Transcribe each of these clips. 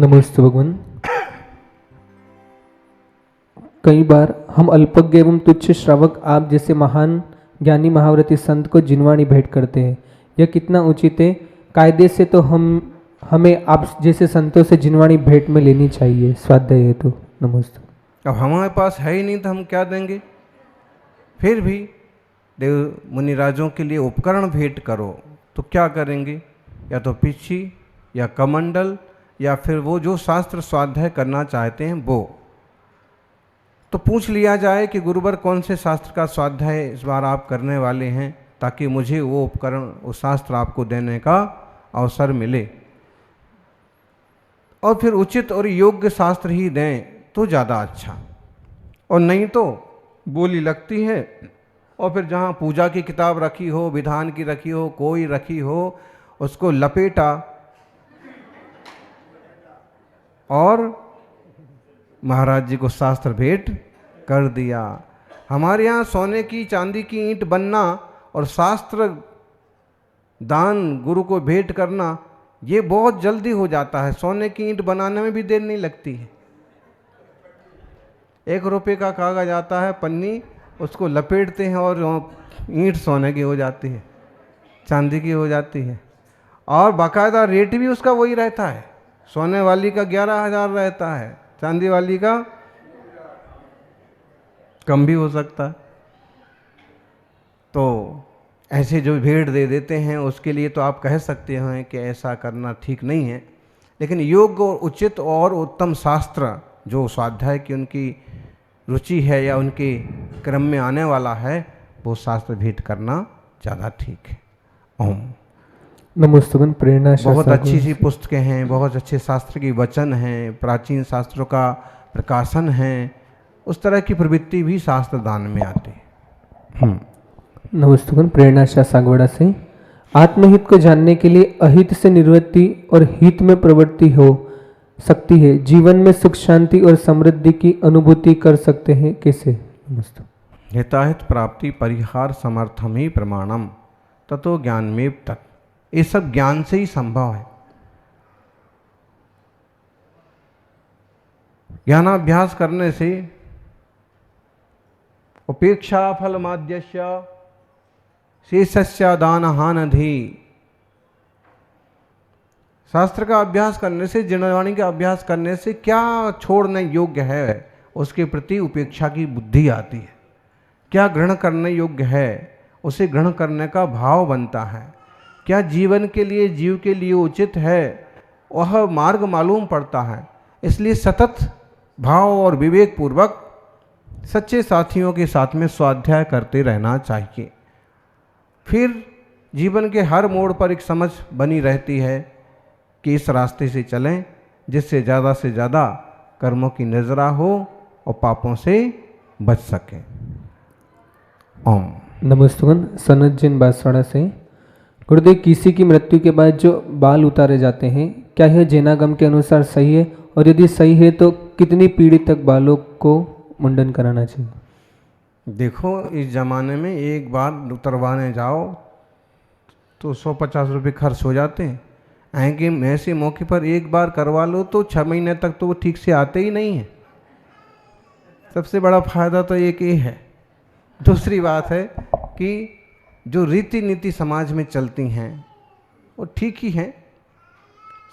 नमस्ते भगवान। कई बार हम अल्पज्ञ एवं तुच्छ श्रावक आप जैसे महान ज्ञानी महाव्रती संत को जिनवाणी भेंट करते हैं, यह कितना उचित है? कायदे से तो हमें आप जैसे संतों से जिनवाणी भेंट में लेनी चाहिए स्वाध्याय है तो। नमस्ते। अब हमारे पास है ही नहीं तो हम क्या देंगे? फिर भी देव मुनिराजों के लिए उपकरण भेंट करो तो क्या करेंगे? या तो पिछी या कमंडल या फिर वो जो शास्त्र स्वाध्याय करना चाहते हैं वो। तो पूछ लिया जाए कि गुरुवर कौन से शास्त्र का स्वाध्याय इस बार आप करने वाले हैं, ताकि मुझे वो उपकरण वो शास्त्र आपको देने का अवसर मिले। और फिर उचित और योग्य शास्त्र ही दें तो ज़्यादा अच्छा, और नहीं तो बोली लगती है और फिर जहाँ पूजा की किताब रखी हो, विधान की रखी हो, कोई रखी हो, उसको लपेटा और महाराज जी को शास्त्र भेंट कर दिया। हमारे यहाँ सोने की चांदी की ईंट बनना और शास्त्र दान गुरु को भेंट करना ये बहुत जल्दी हो जाता है। सोने की ईंट बनाने में भी देर नहीं लगती है। 1 रुपये का कागज आता है, पन्नी, उसको लपेटते हैं और ईंट सोने की हो जाती है, चांदी की हो जाती है। और बाकायदा रेट भी उसका वही रहता है। सोने वाली का 11,000 रहता है, चांदी वाली का कम भी हो सकता है। तो ऐसे जो भेंट दे देते हैं उसके लिए तो आप कह सकते हैं कि ऐसा करना ठीक नहीं है, लेकिन योग्य और उचित और उत्तम शास्त्र जो स्वाध्याय की उनकी रुचि है या उनके क्रम में आने वाला है वो शास्त्र भेंट करना ज़्यादा ठीक है। ओम नमस्तुगन। प्रेरणा बहुत अच्छी सी पुस्तकें हैं, बहुत अच्छे शास्त्र की वचन हैं, प्राचीन शास्त्रों का प्रकाशन है। उस तरह की प्रवृत्ति भी शास्त्र दान में आती है। नमस्तुगन। प्रेरणा शाह सागवाड़ा से, आत्महित को जानने के लिए अहित से निवृत्ति और हित में प्रवृत्ति हो सकती है। जीवन में सुख शांति और समृद्धि की अनुभूति कर सकते हैं, कैसे? नमस्ते। हिताहित प्राप्ति परिहार समर्थम ही प्रमाणम ततो ज्ञान में तत्। ये सब ज्ञान से ही संभव है। ज्ञानाभ्यास करने से उपेक्षा फल माध्यस्य शेषस्य दान हानधि। शास्त्र का अभ्यास करने से, जिनवाणी का अभ्यास करने से क्या छोड़ने योग्य है उसके प्रति उपेक्षा की बुद्धि आती है। क्या ग्रहण करने योग्य है उसे ग्रहण करने का भाव बनता है। क्या जीवन के लिए, जीव के लिए उचित है वह मार्ग मालूम पड़ता है। इसलिए सतत भाव और विवेक पूर्वक सच्चे साथियों के साथ में स्वाध्याय करते रहना चाहिए। फिर जीवन के हर मोड़ पर एक समझ बनी रहती है कि इस रास्ते से चलें जिससे से ज़्यादा कर्मों की निजरा हो और पापों से बच सकें। ओम नमस्तुगन। सनत जिन बांसवाड़ा से, गुरुदेव, किसी की मृत्यु के बाद जो बाल उतारे जाते हैं, क्या यह जैनागम के अनुसार सही है? और यदि सही है तो कितनी पीढ़ी तक बालों को मुंडन कराना चाहिए? देखो, इस ज़माने में एक बार उतरवाने जाओ तो 150 रुपये खर्च हो जाते हैं। ऐसे मौके पर एक बार करवा लो तो 6 महीने तक तो वो ठीक से आते ही नहीं है। सबसे बड़ा फायदा तो एक ये है। दूसरी बात है कि जो रीति नीति समाज में चलती हैं वो ठीक ही हैं,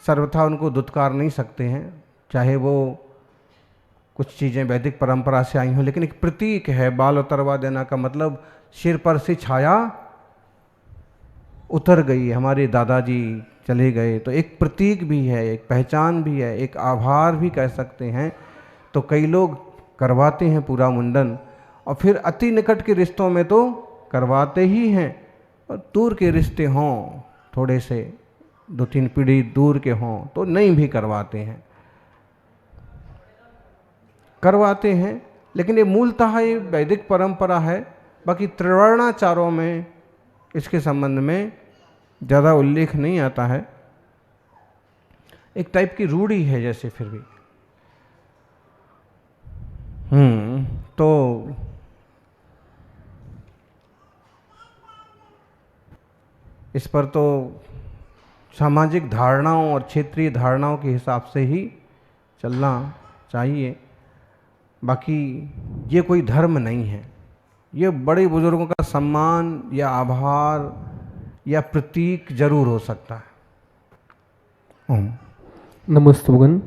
सर्वथा उनको दुत्कार नहीं सकते हैं, चाहे वो कुछ चीज़ें वैदिक परंपरा से आई हों, लेकिन एक प्रतीक है। बाल उतरवा देना का मतलब सिर पर से छाया उतर गई, हमारे दादाजी चले गए, तो एक प्रतीक भी है, एक पहचान भी है, एक आभार भी कह सकते हैं। तो कई लोग करवाते हैं पूरा मुंडन, और फिर अति निकट के रिश्तों में तो करवाते ही हैं, और दूर के रिश्ते हों, थोड़े से 2-3 पीढ़ी दूर के हों तो नहीं भी करवाते हैं, करवाते हैं। लेकिन ये मूलतः ये वैदिक परंपरा है। बाकी त्रिवर्णाचारों में इसके संबंध में ज़्यादा उल्लेख नहीं आता है। एक टाइप की रूढ़ी है जैसे, फिर भी तो इस पर तो सामाजिक धारणाओं और क्षेत्रीय धारणाओं के हिसाब से ही चलना चाहिए। बाकी ये कोई धर्म नहीं है, ये बड़े बुजुर्गों का सम्मान या आभार या प्रतीक जरूर हो सकता है। ओम। नमस्ते भगवान।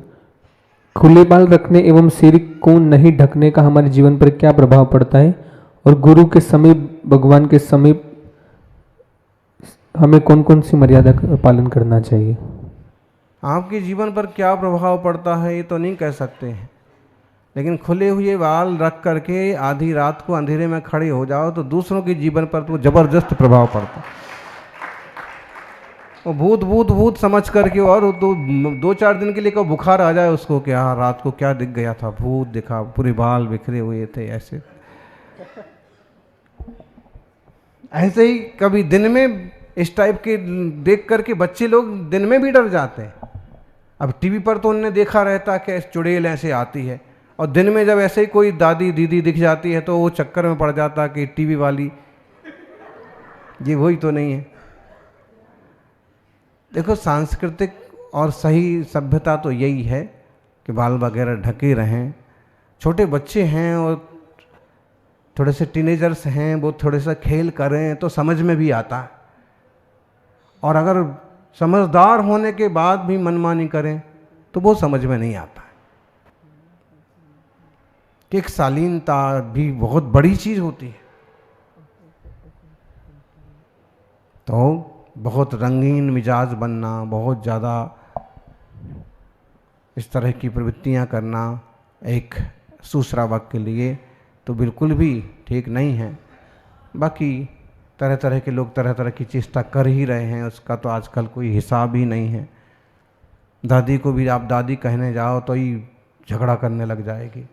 खुले बाल रखने एवं सिर को नहीं ढकने का हमारे जीवन पर क्या प्रभाव पड़ता है, और गुरु के समीप, भगवान के समीप हमें कौन कौन सी मर्यादा का पालन करना चाहिए? आपके जीवन पर क्या प्रभाव पड़ता है ये तो नहीं कह सकते हैं, लेकिन खुले हुए बाल रख करके आधी रात को अंधेरे में खड़े हो जाओ तो दूसरों के जीवन पर तो जबरदस्त प्रभाव पड़ता है। वो भूत भूत भूत समझ करके, और दो चार दिन के लिए को बुखार आ जाए उसको, क्या रात को क्या दिख गया था, भूत दिखा, पूरे बाल बिखरे हुए थे, ऐसे ही कभी दिन में इस टाइप के देख करके बच्चे लोग दिन में भी डर जाते हैं। अब टीवी पर तो उन्होंने देखा रहता कि चुड़ैल ऐसे आती है, और दिन में जब ऐसे ही कोई दादी दीदी दिख जाती है तो वो चक्कर में पड़ जाता कि टीवी वाली ये वही तो नहीं है। देखो, सांस्कृतिक और सही सभ्यता तो यही है कि बाल वगैरह ढके रहें। छोटे बच्चे हैं और थोड़े से टीनेजर्स हैं, वो थोड़े सा खेल करें तो समझ में भी आता है, और अगर समझदार होने के बाद भी मनमानी करें तो वो समझ में नहीं आता है। कि एक शालीनता भी बहुत बड़ी चीज़ होती है। तो बहुत रंगीन मिजाज बनना, बहुत ज़्यादा इस तरह की प्रवृत्तियां करना एक सुश्रावक के लिए तो बिल्कुल भी ठीक नहीं है। बाकी तरह तरह के लोग तरह तरह की चेष्टा कर ही रहे हैं, उसका तो आजकल कोई हिसाब ही नहीं है। दादी को भी आप दादी कहने जाओ तो ही झगड़ा करने लग जाएगी।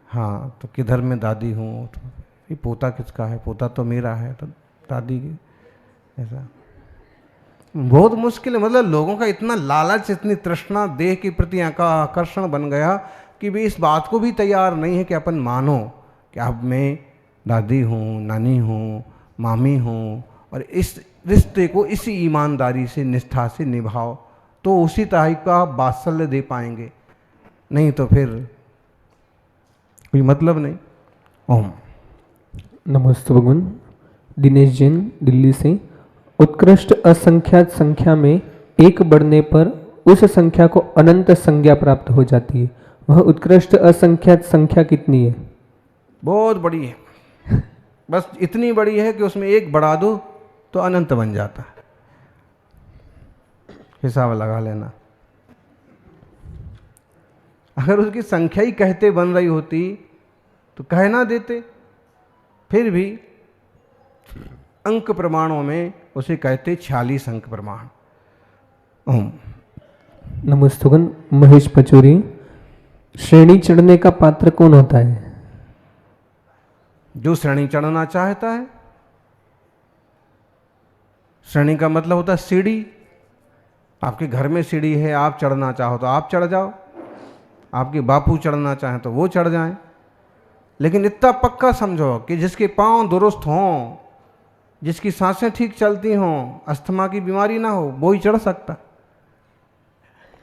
हाँ, तो किधर मैं दादी हूँ, तो ये पोता किसका है, पोता तो मेरा है, तो दादी ऐसा बहुत मुश्किल है। मतलब लोगों का इतना लालच, इतनी तृष्णा देह के प्रति का आकर्षण बन गया कि वे इस बात को भी तैयार नहीं है कि अपन मानो कि अब मैं दादी हूँ, नानी हूँ, मामी हूँ, और इस रिश्ते को इसी ईमानदारी से, निष्ठा से निभाओ तो उसी तरह का वात्सल्य दे पाएंगे, नहीं तो फिर कोई मतलब नहीं। ओम। नमस्ते भगवान। दिनेश जैन दिल्ली से। उत्कृष्ट असंख्यात संख्या में एक बढ़ने पर उस संख्या को अनंत संज्ञा प्राप्त हो जाती है। वह उत्कृष्ट असंख्यात संख्या कितनी है? बहुत बड़ी है, बस इतनी बड़ी है कि उसमें एक बढ़ा दो तो अनंत बन जाता है। हिसाब लगा लेना। अगर उसकी संख्या ही कहते बन रही होती तो कह ना देते, फिर भी अंक प्रमाणों में उसे कहते 46 अंक प्रमाण। ओम। नमस्तुगन। महेश पचौरी। श्रेणी चढ़ने का पात्र कौन होता है? जो श्रेणी चढ़ना चाहता है। श्रेणी का मतलब होता है सीढ़ी। आपके घर में सीढ़ी है, आप चढ़ना चाहो तो आप चढ़ जाओ, आपके बापू चढ़ना चाहें तो वो चढ़ जाएं, लेकिन इतना पक्का समझो कि जिसके पांव दुरुस्त हों, जिसकी सांसें ठीक चलती हों, अस्थमा की बीमारी ना हो, वो ही चढ़ सकता।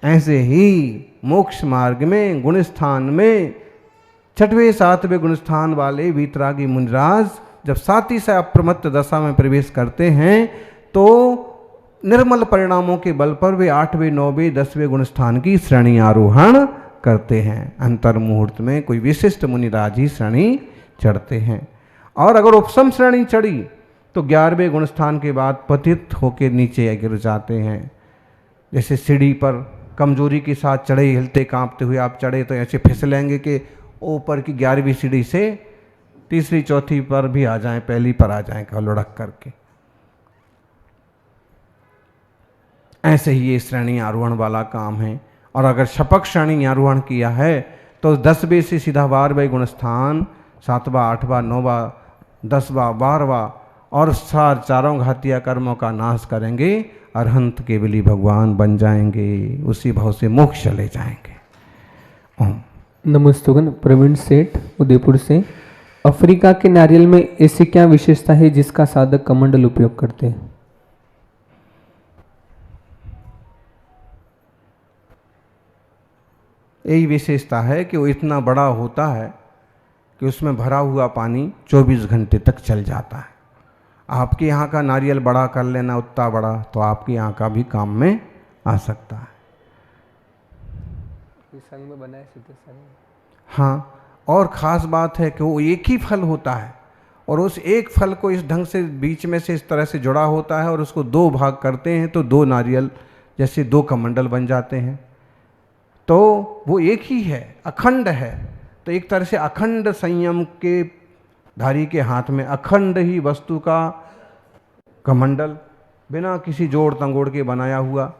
ऐसे ही मोक्ष मार्ग में गुण स्थान में 6वें 7वें गुण स्थान वाले वीतरागी मुनिराज जब साथी से अप्रमत्त दशा में प्रवेश करते हैं तो निर्मल परिणामों के बल पर वे 8वें 9वें 10वें गुण स्थान की श्रेणी आरोहण करते हैं। अंतर मुहूर्त में कोई विशिष्ट मुनिराज ही श्रेणी चढ़ते हैं। और अगर उपसम श्रेणी चढ़ी तो 11वें गुण स्थान के बाद पतित होकर नीचे गिर जाते हैं। जैसे सीढ़ी पर कमजोरी के साथ चढ़े, हिलते कांपते हुए आप चढ़े तो ऐसे फिसलेंगे कि ऊपर की 11वीं सीढ़ी से तीसरी चौथी पर भी आ जाएं, पहली पर आ जाएं लुढ़क करके। ऐसे ही ये श्रेणी आरोहण वाला काम है। और अगर शपक श्रेणी आरोहण किया है तो 10वें से सीधा 12वें गुण स्थान, 7वां 8वां 9वां 10वां 12वां और चारों घातिया कर्मों का नाश करेंगे, अरहंत केवली भगवान बन जाएंगे, उसी भाव से मोक्ष चले जाएंगे। ओम। नमस्तुगन। प्रवीण सेठ उदयपुर से। अफ्रीका के नारियल में ऐसी क्या विशेषता है जिसका साधक कमंडल उपयोग करते हैं? यही विशेषता है कि वो इतना बड़ा होता है कि उसमें भरा हुआ पानी 24 घंटे तक चल जाता है। आपके यहाँ का नारियल बड़ा कर लेना उतना बड़ा, तो आपके यहाँ का भी काम में आ सकता है। संग में बनाए सीधे संग। हाँ, और ख़ास बात है कि वो एक ही फल होता है और उस एक फल को इस ढंग से बीच में से इस तरह से जुड़ा होता है और उसको 2 भाग करते हैं तो 2 नारियल जैसे 2 कमंडल बन जाते हैं। तो वो एक ही है, अखंड है। तो एक तरह से अखंड संयम के धारी के हाथ में अखंड ही वस्तु का कमंडल, बिना किसी जोड़ तंगोड़ के बनाया हुआ,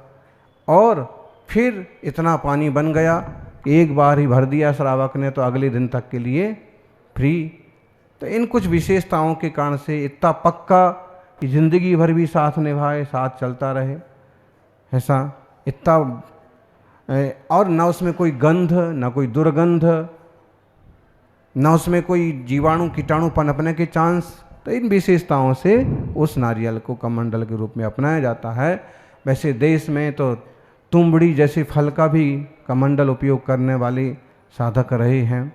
और फिर इतना पानी बन गया कि एक बार ही भर दिया श्रावक ने तो अगले दिन तक के लिए फ्री। तो इन कुछ विशेषताओं के कारण से इतना पक्का कि जिंदगी भर भी साथ निभाए, साथ चलता रहे, ऐसा इतना, और न उसमें कोई गंध, न कोई दुर्गंध, न उसमें कोई जीवाणु कीटाणु पनपने के चांस। तो इन विशेषताओं से उस नारियल को कमंडल के रूप में अपनाया जाता है। वैसे देश में तो तुंबड़ी जैसे फल का भी कमंडल उपयोग करने वाले साधक रहे हैं,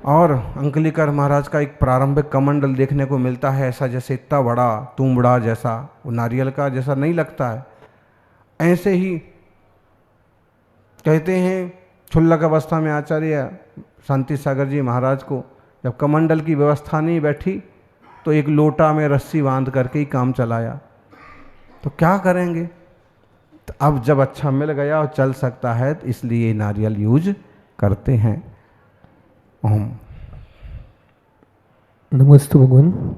और अंकलीकर महाराज का एक प्रारंभिक कमंडल देखने को मिलता है, ऐसा जैसे इतना बड़ा तुंबड़ा जैसा, वो नारियल का जैसा नहीं लगता है। ऐसे ही कहते हैं क्षुल्लक अवस्था में आचार्य शांति सागर जी महाराज को जब कमंडल की व्यवस्था नहीं बैठी तो एक लोटा में रस्सी बांध करके ही काम चलाया। तो क्या करेंगे, तो अब जब अच्छा मिल गया और चल सकता है तो इसलिए नारियल यूज करते हैं। ओम नमस्ते भगवान।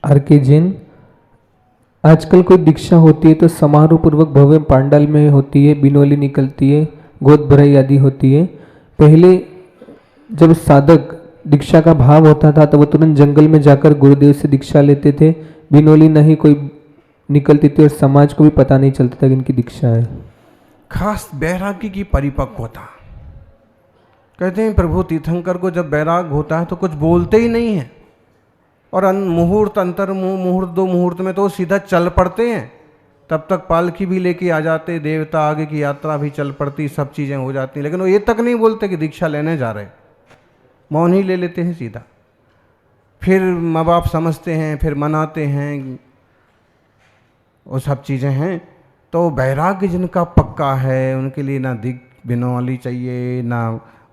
आर के जैन, आजकल कोई दीक्षा होती है तो समारोह पूर्वक भव्य पांडाल में होती है, बिनोली निकलती है, गोद भराई आदि होती है। पहले जब साधक दीक्षा का भाव होता था तो वो तुरंत जंगल में जाकर गुरुदेव से दीक्षा लेते थे, बिनोली नहीं कोई निकलती थी और समाज को भी पता नहीं चलता था कि इनकी दीक्षा है। खास वैराग्य की परिपक्वता, कहते हैं प्रभु तीर्थंकर को जब वैराग होता है तो कुछ बोलते ही नहीं है, और मुहूर्त अंतर मुहूर्त 2 मुहूर्त में तो सीधा चल पड़ते हैं। तब तक पालकी भी लेके आ जाते, देवता आगे की यात्रा भी चल पड़ती, सब चीज़ें हो जाती, लेकिन वो ये तक नहीं बोलते कि दीक्षा लेने जा रहे, मौन ही ले लेते हैं सीधा। फिर माँ बाप समझते हैं, फिर मनाते हैं, वो सब चीज़ें हैं। तो वैराग्य जिनका पक्का है उनके लिए ना बिनौली चाहिए, ना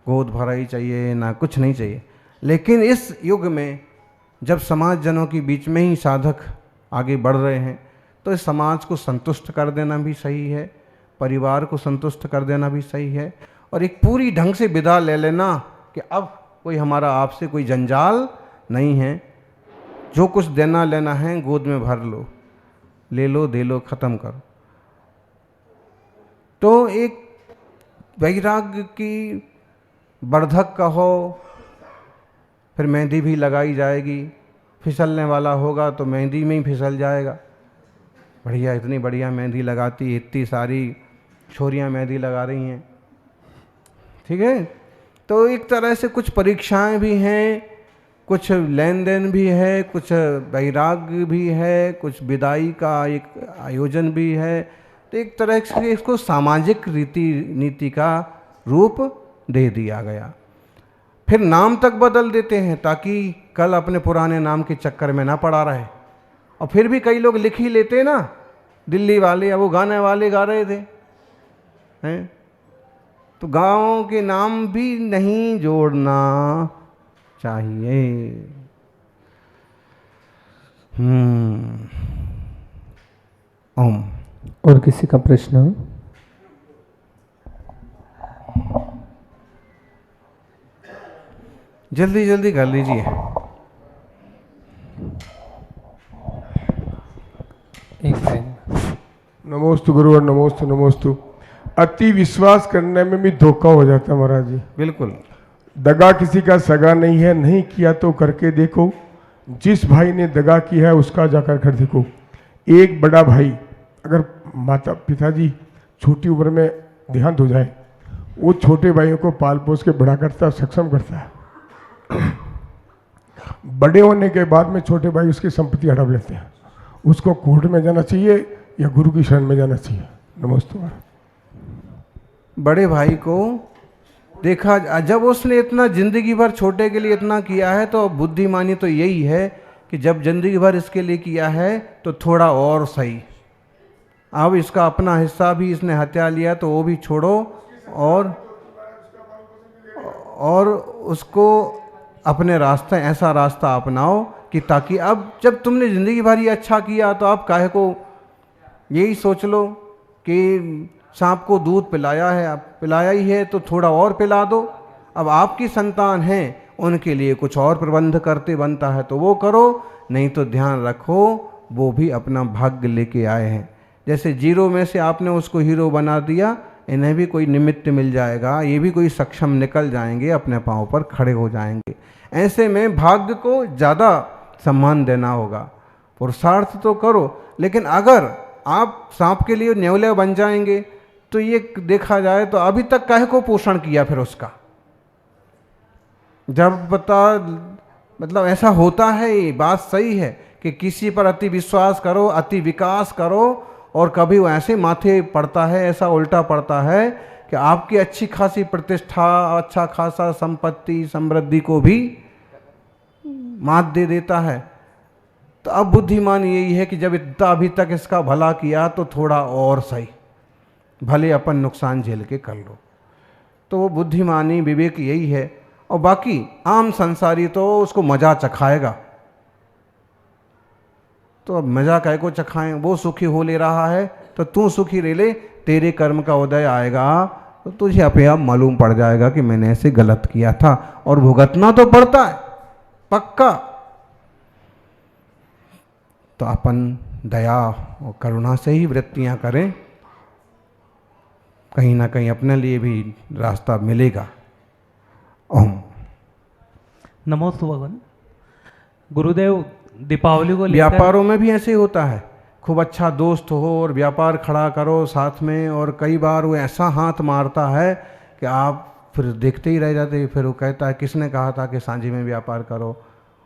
गोद भराई चाहिए, ना कुछ नहीं चाहिए। लेकिन इस युग में जब समाज जनों के बीच में ही साधक आगे बढ़ रहे हैं तो इस समाज को संतुष्ट कर देना भी सही है, परिवार को संतुष्ट कर देना भी सही है, और एक पूरी ढंग से विदा ले लेना कि अब कोई हमारा आपसे कोई जंजाल नहीं है, जो कुछ देना लेना है गोद में भर लो, ले लो, दे लो, ख़त्म करो। तो एक वैराग्य की वर्धक का हो, फिर मेहंदी भी लगाई जाएगी, फिसलने वाला होगा तो मेहंदी में ही फिसल जाएगा। बढ़िया, इतनी बढ़िया मेहंदी लगाती, इतनी सारी छोरियां मेहंदी लगा रही हैं, ठीक है। तो एक तरह से कुछ परीक्षाएं भी हैं, कुछ लेन देन भी है, कुछ वैराग्य भी है, कुछ विदाई का एक आयोजन भी है। तो एक तरह से इसको सामाजिक रीति नीति का रूप दे दिया गया। फिर नाम तक बदल देते हैं ताकि कल अपने पुराने नाम के चक्कर में ना पड़ा रहे। और फिर भी कई लोग लिख ही लेते ना, दिल्ली वाले या वो गाने वाले गा रहे थे हैं, तो गाँव के नाम भी नहीं जोड़ना चाहिए। ओम। और किसी का प्रश्न हो? जल्दी जल्दी कर लीजिए। एक सेकंड। नमोस्तु गुरु और नमोस्तु नमोस्तु। अति विश्वास करने में भी धोखा हो जाता है महाराज जी। बिल्कुल, दगा किसी का सगा नहीं है, नहीं किया तो करके देखो। जिस भाई ने दगा किया है उसका जाकर कर देखो। एक बड़ा भाई अगर माता पिताजी छोटी उम्र में देहांत हो जाए, वो छोटे भाइयों को पाल पोस के बड़ा करता है, सक्षम करता है। बड़े होने के बाद में छोटे भाई उसकी संपत्ति हड़प लेते हैं। उसको कोर्ट में जाना चाहिए या गुरु की शरण में जाना चाहिए। नमस्ते। बड़े भाई को देखा, जब उसने इतना जिंदगी भर छोटे के लिए इतना किया है, तो बुद्धिमानी तो यही है कि जब जिंदगी भर इसके लिए किया है तो थोड़ा और सही। अब इसका अपना हिस्सा भी इसने हत्या लिया तो वो भी छोड़ो, और उसको अपने रास्ते, ऐसा रास्ता अपनाओ कि ताकि अब जब तुमने ज़िंदगी भर ही अच्छा किया तो आप काहे को यही सोच लो कि सांप को दूध पिलाया है, आप पिलाया ही है तो थोड़ा और पिला दो। अब आपकी संतान हैं, उनके लिए कुछ और प्रबंध करते बनता है तो वो करो, नहीं तो ध्यान रखो वो भी अपना भाग्य लेके आए हैं। जैसे जीरो में से आपने उसको हीरो बना दिया, इन्हें भी कोई निमित्त मिल जाएगा, ये भी कोई सक्षम निकल जाएंगे, अपने पाँव पर खड़े हो जाएंगे। ऐसे में भाग्य को ज़्यादा सम्मान देना होगा। पुरुषार्थ तो करो, लेकिन अगर आप सांप के लिए न्योले बन जाएंगे तो ये देखा जाए तो अभी तक काहे को पोषण किया फिर उसका। जब पता मतलब ऐसा होता है, ये बात सही है कि किसी पर अति विश्वास करो, अति विकास करो, और कभी वो ऐसे माथे पड़ता है, ऐसा उल्टा पड़ता है कि आपकी अच्छी खासी प्रतिष्ठा, अच्छा खासा संपत्ति समृद्धि को भी मात दे देता है। तो अब बुद्धिमान यही है कि जब इतना अभी तक इसका भला किया तो थोड़ा और सही, भले अपन नुकसान झेल के कर लो। तो वो बुद्धिमानी विवेक यही है। और बाकी आम संसारी तो उसको मजा चखाएगा, तो अब मजा काहे को चखाएं, वो सुखी हो ले रहा है तो तू सुखी रह ले, तेरे कर्म का उदय आएगा तो तुझे अपने आप मालूम पड़ जाएगा कि मैंने ऐसे गलत किया था, और भुगतना तो पड़ता है पक्का। तो अपन दया और करुणा से ही वृत्तियां करें, कहीं ना कहीं अपने लिए भी रास्ता मिलेगा। ओम नमो भगवान। गुरुदेव, दीपावली को लेकर व्यापारों में भी ऐसे होता है, खूब अच्छा दोस्त हो और व्यापार खड़ा करो साथ में, और कई बार वो ऐसा हाथ मारता है कि आप फिर देखते ही रह जाते। फिर वो कहता है किसने कहा था कि सांझी में व्यापार करो,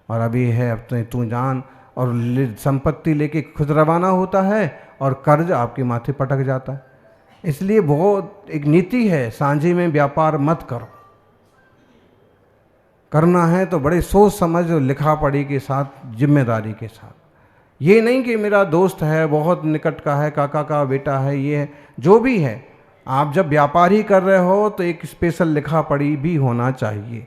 और अभी है अब तो तू जान, और संपत्ति लेके खुद रवाना होता है और कर्ज आपके माथे पटक जाता है। इसलिए बहुत एक नीति है, सांझी में व्यापार मत करो, करना है तो बड़े सोच समझ और लिखा पढ़ी के साथ, जिम्मेदारी के साथ। ये नहीं कि मेरा दोस्त है, बहुत निकट का है, काका का बेटा है, ये है, जो भी है, आप जब व्यापार ही कर रहे हो तो एक स्पेशल लिखा पढ़ी भी होना चाहिए।